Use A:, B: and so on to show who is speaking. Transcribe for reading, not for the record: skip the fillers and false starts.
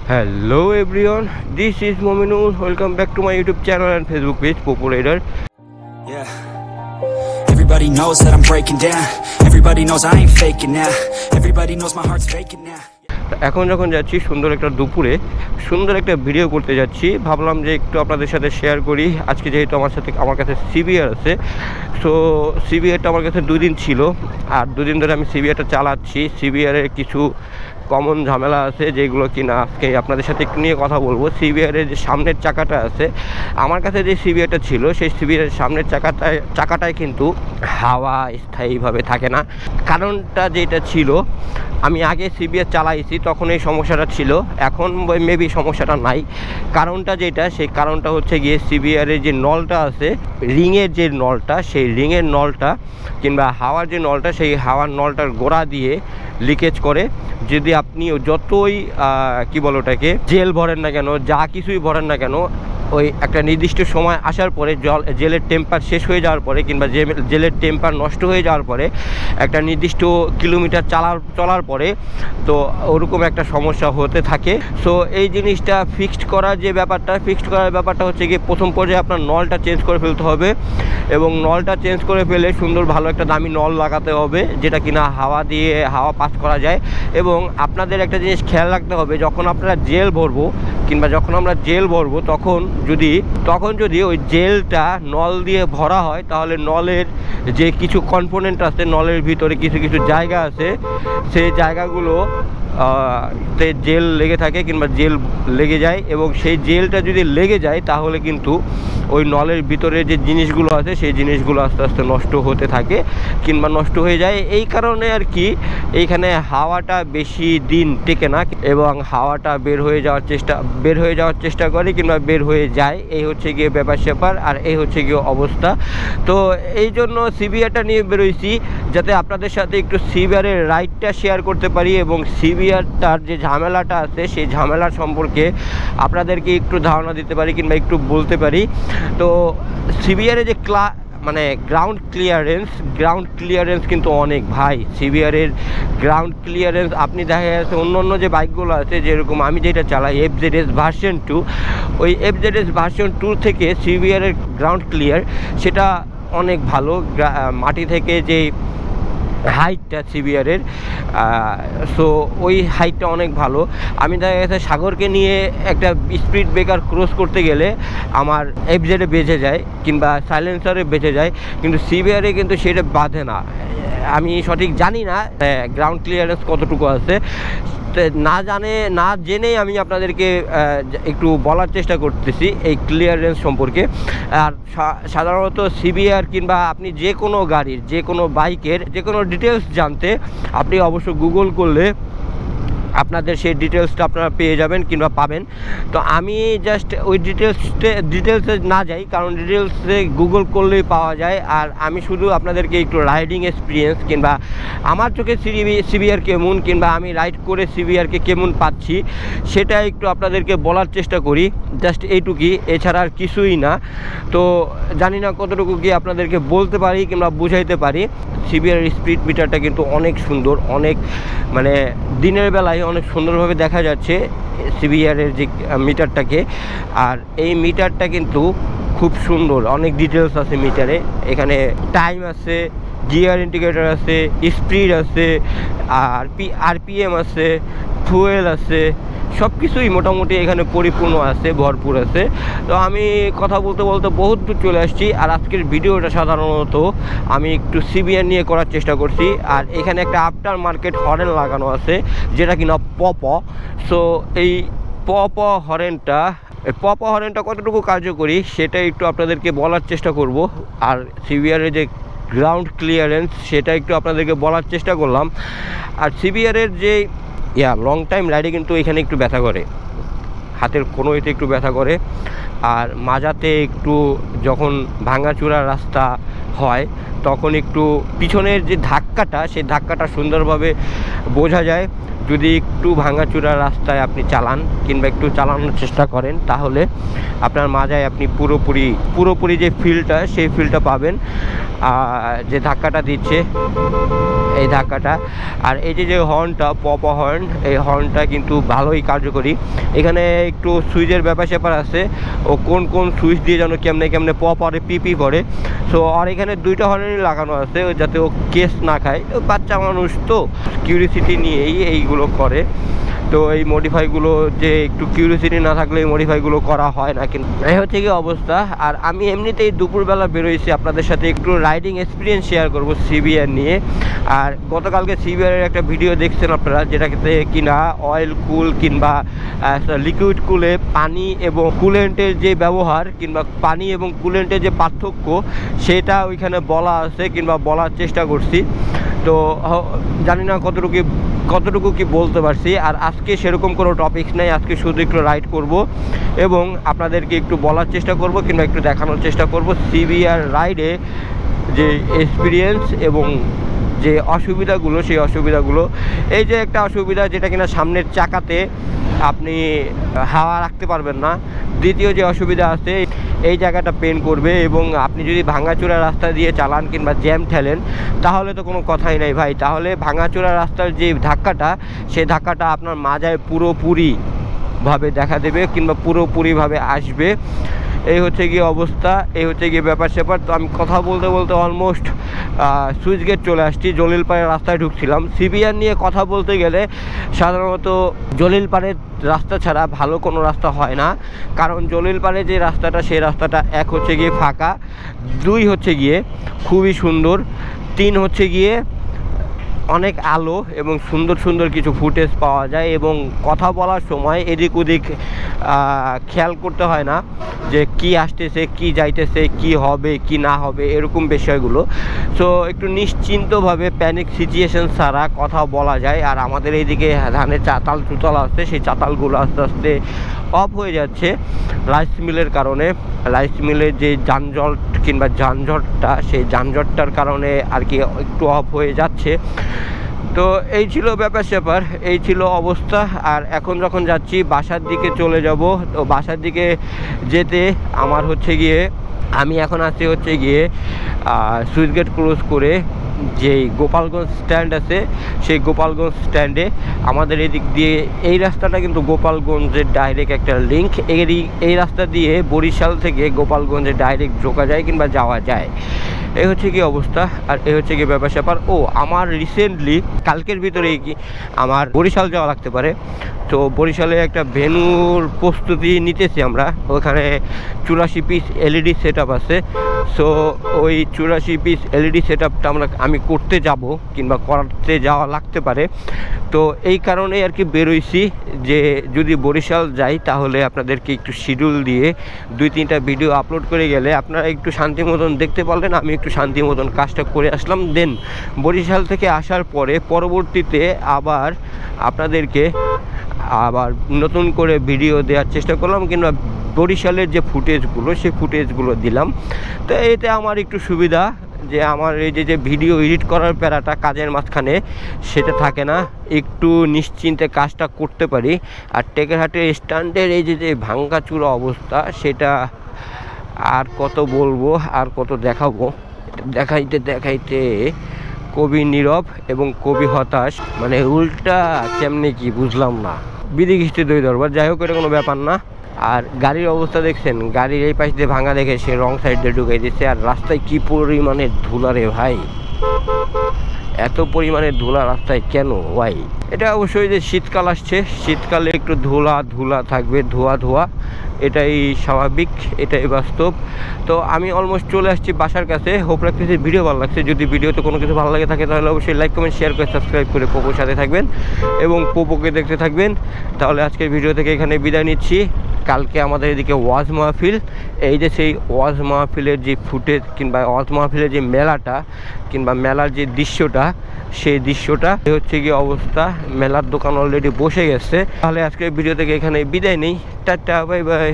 A: Hello everyone, this is Mominul. Welcome back to my YouTube channel and Facebook page, Popo Raider.
B: Yeah. Everybody knows that I'm breaking down. Everybody knows I ain't faking now. Everybody knows my heart's faking now.
A: এখন যখন যাচ্ছি সুন্দর একটা দুপুরে সুন্দর একটা video করতে যাচ্ছি, ভাবলাম যে একটু আপনাদের সাথে শেয়ার করি। আজকে যেহেতু আমার কাছে সিবিআর আছে, সো সিবিআরটা আমার কাছে 2 দিন ছিল, আর 2 দিন ধরে আমি সিবিআরটা চালাচ্ছি। সিবিআরের কিছু কমন ঝামেলা আছে যেগুলো কিনা আজকে আপনাদের সাথে একটু নিয়ে কথা বলবো। সিবিআরের যে সামনের চাকাটা আছে, আমার কাছে যে সিবিআরটা ছিল সেই সিবিআরের সামনের চাকাটায় কিন্তু হাওয়া স্থায়ীভাবে থাকে না। কারণটা যেটা ছিল, আমি আগে সিবিআর চালাইছি তখন এই সমস্যাটা ছিল, এখন মেবি সমস্যাটা নাই। কারণটা যেটা, সেই কারণটা হচ্ছে গিয়ে সিবিআরের যে নলটা আছে, রিংয়ের যে নলটা, সেই রিংয়ের নলটা কিংবা হাওয়ার যে নলটা, সেই হাওয়ার নলটার গোড়া দিয়ে লিকেজ করে। যদি আপনি যতই কি বলো ওটাকে জেল ভরেন না কেন, যা কিছুই ভরেন না কেন, ওই একটা নির্দিষ্ট সময় আসার পরে জেলের টেম্পার শেষ হয়ে যাওয়ার পরে কিংবা জেলের টেম্পার নষ্ট হয়ে যাওয়ার পরে একটা নির্দিষ্ট কিলোমিটার চলার পরে তো ওরকম একটা সমস্যা হতে থাকে। সো এই জিনিসটা ফিক্সড করার ব্যাপারটা হচ্ছে গিয়ে প্রথম পর্যায়ে আপনার নলটা চেঞ্জ করে ফেলতে হবে, এবং নলটা চেঞ্জ করে ফেলে সুন্দর ভালো একটা দামি নল লাগাতে হবে যেটা কিনা হাওয়া পাস করা যায়। এবং আপনাদের একটা জিনিস খেয়াল রাখতে হবে, যখন আপনারা জেল ভরবো কিংবা যখন আমরা জেল ভরবো তখন যদি ওই জেলটা নল দিয়ে ভরা হয়, তাহলে নলের যে কিছু কম্পোনেন্ট আছে, নলের ভিতরে কিছু জায়গা আছে, সেই জায়গাগুলো তে জেল লেগে থাকে কিংবা জেল লেগে যায়, এবং সেই জেলটা যদি লেগে যায় তাহলে কিন্তু ওই নলের ভিতরে যে জিনিসগুলো আছে সেই জিনিসগুলো আস্তে আস্তে নষ্ট হতে থাকে কিংবা নষ্ট হয়ে যায়। এই কারণে আর কি এইখানে হাওয়াটা বেশি দিন টেকে না এবং হাওয়াটা বের হয়ে যাওয়ার চেষ্টা করে কিংবা বের হয়ে যায়। এই হচ্ছে গিয়ে ব্যাপার আর এই হচ্ছে গিয়ে অবস্থা। তো এই জন্য সিবিআরটা নিয়ে বেরোইছি, যাতে আপনাদের সাথে একটু সিবিআরের রাইডটা শেয়ার করতে পারি এবং সিবিআরটার যে ঝামেলাটা আছে সেই ঝামেলার সম্পর্কে আপনাদেরকে একটু ধারণা দিতে পারি কিংবা একটু বলতে পারি। তো সিবিআরের যে গ্রাউন্ড ক্লিয়ারেন্স কিন্তু অনেক ভাই। সিবিআরের গ্রাউন্ড ক্লিয়ারেন্স আপনি দেখা যাচ্ছে অন্য যে বাইকগুলো আছে, যেরকম আমি যেটা চালাই FZS ভার্সন 2, ওই FZS ভার্সন 2 থেকে সিবিআরের গ্রাউন্ড ক্লিয়ার সেটা অনেক ভালো। মাটি থেকে যে হাইটটা সিবিআরের, সো ওই হাইটটা অনেক ভালো। আমি দেখা গেছে সাগরকে নিয়ে একটা স্পিড ব্রেকার ক্রস করতে গেলে আমার FZে বেঁচে যায় কিংবা সাইলেন্সারে বেঁচে যায়, কিন্তু সিবিআরে কিন্তু সেটা বাঁধে না। আমি সঠিক জানি না গ্রাউন্ড ক্লিয়ারেন্স কতটুকু আছে, না জেনেই আমি আপনাদেরকে একটু বলার চেষ্টা করতেছি এই ক্লিয়ারেন্স সম্পর্কে। আর সাধারণত সিবিআর কিংবা আপনি যে কোনো গাড়ির, যে কোনো বাইকের যে কোনো ডিটেলস জানতে আপনি অবশ্য গুগল করলে আপনাদের সেই ডিটেলসটা আপনারা পেয়ে যাবেন কিংবা পাবেন। তো আমি জাস্ট ওই ডিটেলসে না যাই, কারণ ডিটেলসে গুগল করলেই পাওয়া যায়। আর আমি শুধু আপনাদেরকে একটু রাইডিং এক্সপিরিয়েন্স কিংবা আমার চোখে সিবিআর কেমন কিংবা আমি রাইড করে সিবিআরকে কেমন পাচ্ছি সেটা একটু আপনাদেরকে বলার চেষ্টা করি, জাস্ট এইটুকুই, এছাড়া আর কিছুই না। তো জানি না কতটুকু কি আপনাদেরকে বলতে পারি কিংবা বুঝাইতে পারি। সিবিআর স্পিড মিটারটা কিন্তু অনেক সুন্দর, অনেক দিনের বেলায় অনেক সুন্দরভাবে দেখা যাচ্ছে সিবিআরের যে মিটারটাকে। আর এই মিটারটা কিন্তু খুব সুন্দর, অনেক ডিটেলস আছে মিটারে। এখানে টাইম আছে, গিয়ার ইন্ডিকেটর আছে, স্পিড আছে, আরপিএম আছে, ফুয়েল আছে, সব কিছুই মোটামুটি এখানে পরিপূর্ণ আছে, ভরপুর আছে। তো আমি কথা বলতে বহুত দূর চলে আসছি। আর আজকের ভিডিওটা সাধারণত আমি একটু সিবিআর নিয়ে করার চেষ্টা করছি। আর এখানে একটা আফটার মার্কেট হরেন লাগানো আছে যেটা কিনা পপ। সো এই পপ হরেনটা কতটুকু কার্যকরী সেটা একটু আপনাদেরকে বলার চেষ্টা করব। আর সিবিআরের যে গ্রাউন্ড ক্লিয়ারেন্স সেটা একটু আপনাদেরকে বলার চেষ্টা করলাম। আর সিবিআরের যে লং টাইম রাইডে কিন্তু এখানে একটু ব্যথা করে, হাতের কোনোইতে একটু ব্যথা করে, আর মাজাতে একটু যখন ভাঙাচোরা রাস্তা হয় তখন একটু পিছনের যে ধাক্কাটা, সেই ধাক্কাটা সুন্দরভাবে বোঝা যায়। যদি একটু ভাঙাচোরা রাস্তায় আপনি চালান কিংবা একটু চালানোর চেষ্টা করেন, তাহলে আপনার মাজায় আপনি পুরোপুরি যে ফিলটা সেই ফিলটা পাবেন। যে ধাক্কাটা দিচ্ছে এই ধাক্কাটা। আর এই যে হর্নটা পপা হর্ন, এই হর্নটা কিন্তু ভালোই কার্যকরী। এখানে একটু সুইচের ব্যাপার স্যাপার আছে, ও কোন কোন সুইচ দিয়ে যেন কেমনে কেমনে পরে পিপি করে। সো আর এখানে দুইটা হর্নই লাগানো আছে যাতে ও কেস না খায়, বাচ্চা মানুষ তো কিউরিসিটি নিয়েই এইগুলো করে। তো এই মডিফাইগুলো যে একটু কিউরিসিটি না থাকলে এই মডিফাইগুলো করা হয় না, কিন্তু এই হচ্ছে কি অবস্থা। আর আমি এমনিতেই দুপুরবেলা বেরোইছি আপনাদের সাথে একটু রাইডিং এক্সপিরিয়েন্স শেয়ার করব সিবিআর নিয়ে। আর গতকালকে সিবিআরের একটা ভিডিও দেখছেন আপনারা, যেটাতে কিনা অয়েল কুল কিংবা লিকুইড কুলে পানি এবং কুলেন্টের যে ব্যবহার কিংবা পানি এবং কুলেন্টের যে পার্থক্য সেটা ওইখানে বলা আছে কিংবা বলার চেষ্টা করছি। তো জানি না কতটুকু কি বলতে পারছি। আর আজকে সেরকম কোনো টপিকস নেই, আজকে শুধু একটু রাইড করব এবং আপনাদেরকে একটু বলার চেষ্টা করব কিংবা একটু দেখানোর চেষ্টা করব সিবিআর রাইডে যে এক্সপিরিয়েন্স এবং যে অসুবিধাগুলো, সেই অসুবিধাগুলো। এই যে একটা অসুবিধা যেটা কিনা সামনের চাকাতে আপনি হাওয়া রাখতে পারবেন না। দ্বিতীয় যে অসুবিধা আছে, এই জায়গাটা পেন করবে এবং আপনি যদি ভাঙাচোরা রাস্তা দিয়ে চালান কিংবা জ্যাম ঠেলেন তাহলে তো কোনো কথাই নাই ভাই। তাহলে ভাঙাচোরা রাস্তার যে ধাক্কাটা, সেই ধাক্কাটা আপনার মাজায় পুরোপুরিভাবে দেখা দেবে কিংবা পুরোপুরিভাবে আসবে। এই হচ্ছে গিয়ে অবস্থা, এই হচ্ছে গিয়ে ব্যাপার স্যাপার। তো আমি কথা বলতে বলতে অলমোস্ট সুইচ গেট চলে আসছি, জলিলপাড়ের রাস্তায় ঢুকছিলাম। সিবিআর নিয়ে কথা বলতে গেলে সাধারণত জলিলপাড়ের রাস্তা ছাড়া ভালো কোনো রাস্তা হয় না, কারণ জলিলপাড়ে যে রাস্তাটা সেই রাস্তাটা এক হচ্ছে গিয়ে ফাঁকা, দুই হচ্ছে গিয়ে খুবই সুন্দর, তিন হচ্ছে গিয়ে অনেক আলো এবং সুন্দর সুন্দর কিছু ফুটেজ পাওয়া যায় এবং কথা বলার সময় এদিক ওদিক খেয়াল করতে হয় না যে কি আসতেছে কি যাইতেছে কি হবে কি না হবে এরকম বিষয়গুলো। সো একটু নিশ্চিন্তভাবে প্যানিক সিচুয়েশন ছাড়া কথা বলা যায়। আর আমাদের এইদিকে ধানের চাতাল চুতাল আসছে, সেই চাতালগুলো আস্তে আস্তে অফ হয়ে যাচ্ছে রাইস মিলের কারণে। রাইস মিলের যে যানজট কিংবা যানজটটা, সেই যানজটটার কারণে আর কি একটু অফ হয়ে যাচ্ছে। তো এই ছিল ব্যাপার স্যাপার, এই ছিল অবস্থা। আর এখন যখন যাচ্ছি বাসার দিকে চলে যাব, তো বাসার দিকে যেতে আমার হচ্ছে গিয়ে আমি এখন আছি হচ্ছে গিয়ে সুইচ গেট ক্লোজ করে যেই গোপালগঞ্জ স্ট্যান্ড আছে, সেই গোপালগঞ্জ স্ট্যান্ডে আমাদের এদিক দিয়ে এই রাস্তাটা কিন্তু গোপালগঞ্জের ডাইরেক্ট একটা লিঙ্ক। এই রাস্তা দিয়ে বরিশাল থেকে গোপালগঞ্জে ডাইরেক্ট ঢোকা যায় কিংবা যাওয়া যায়। এই হচ্ছে কি অবস্থা আর এই হচ্ছে কি ব্যাপার স্যাপার। ও আমার রিসেন্টলি কালকের ভিতরেই কি আমার বরিশাল যাওয়া লাগতে পারে। তো বরিশালে একটা ভেন্যুর প্রস্তুতি নিতেছি আমরা, ওখানে 84 পিস এলইডি সেট আপ আছে। সো ওই 84 পিস এলইডি সেট আপটা আমি করতে যাব কিংবা করতে যাওয়া লাগতে পারে। তো এই কারণে আর কি বেরোইছি যে যদি বরিশাল যাই তাহলে আপনাদেরকে একটু শিডিউল দিয়ে 2-3টা ভিডিও আপলোড করে গেলে আপনারা একটু শান্তি মতন দেখতে পারলেন, আমি একটু শান্তি মতন কাজটা করে আসলাম। দেন বরিশাল থেকে আসার পরে পরবর্তীতে আবার আপনাদেরকে আবার নতুন করে ভিডিও দেওয়ার চেষ্টা করলাম কিংবা বরিশালের যে ফুটেজগুলো সেই ফুটেজগুলো দিলাম। তো এতে আমার একটু সুবিধা যে আমার এই যে ভিডিও এডিট করার প্যারাটা কাজের মাঝখানে সেটা থাকে না, একটু নিশ্চিন্তে কাজটা করতে পারি। আর টেকেরহাটের স্ট্যান্ডের এই যে ভাঙ্গাচুরা অবস্থা, সেটা আর কত বলবো আর কত দেখাবো, দেখাইতে দেখাইতে কবি নীরব এবং কবি হতাশ, মানে উল্টা কেমনে কি বুঝলাম না। বিধিখিস্তি দই দরবার, যাই হোক এটা কোনো ব্যাপার না। আর গাড়ির অবস্থা দেখছেন, গাড়ির এই পাশ দিয়ে ভাঙা দেখে সে রং সাইড দিয়ে ঢুকাই দিচ্ছে। আর রাস্তায় কি পরিমাণে ধুলা রে ভাই, এত পরিমাণে ধুলা রাস্তায় কেন ভাই? এটা অবশ্যই যে শীতকাল আসছে, শীতকালে একটু ধুলা থাকবে, ধোয়া, এটাই স্বাভাবিক, এটাই বাস্তব। তো আমি অলমোস্ট চলে আসছি বাসার কাছে। হোপ রাখতেছি ভিডিও ভালো লাগছে। যদি ভিডিওতে কোনো কিছু ভালো লাগে থাকে তাহলে অবশ্যই লাইক কমেন্ট শেয়ার করে সাবস্ক্রাইব করে পোপোর সাথে থাকবেন এবং পোপোকে দেখতে থাকবেন। তাহলে আজকের ভিডিও থেকে এখানে বিদায় নিচ্ছি। কালকে আমাদের এদিকে ওয়াজ মাহফিল, এই যে সেই ওয়াজ মাহফিলের যে ফুটেজ কিংবা ওয়াজ মাহফিলের যে মেলাটা কিংবা মেলার যে দৃশ্যটা, সেই দৃশ্যটা হচ্ছে গিয়ে অবস্থা। মেলার দোকান অলরেডি বসে গেছে। তাহলে আজকের ভিডিও থেকে এখানে বিদায় নেই, টাটা বাই বাই।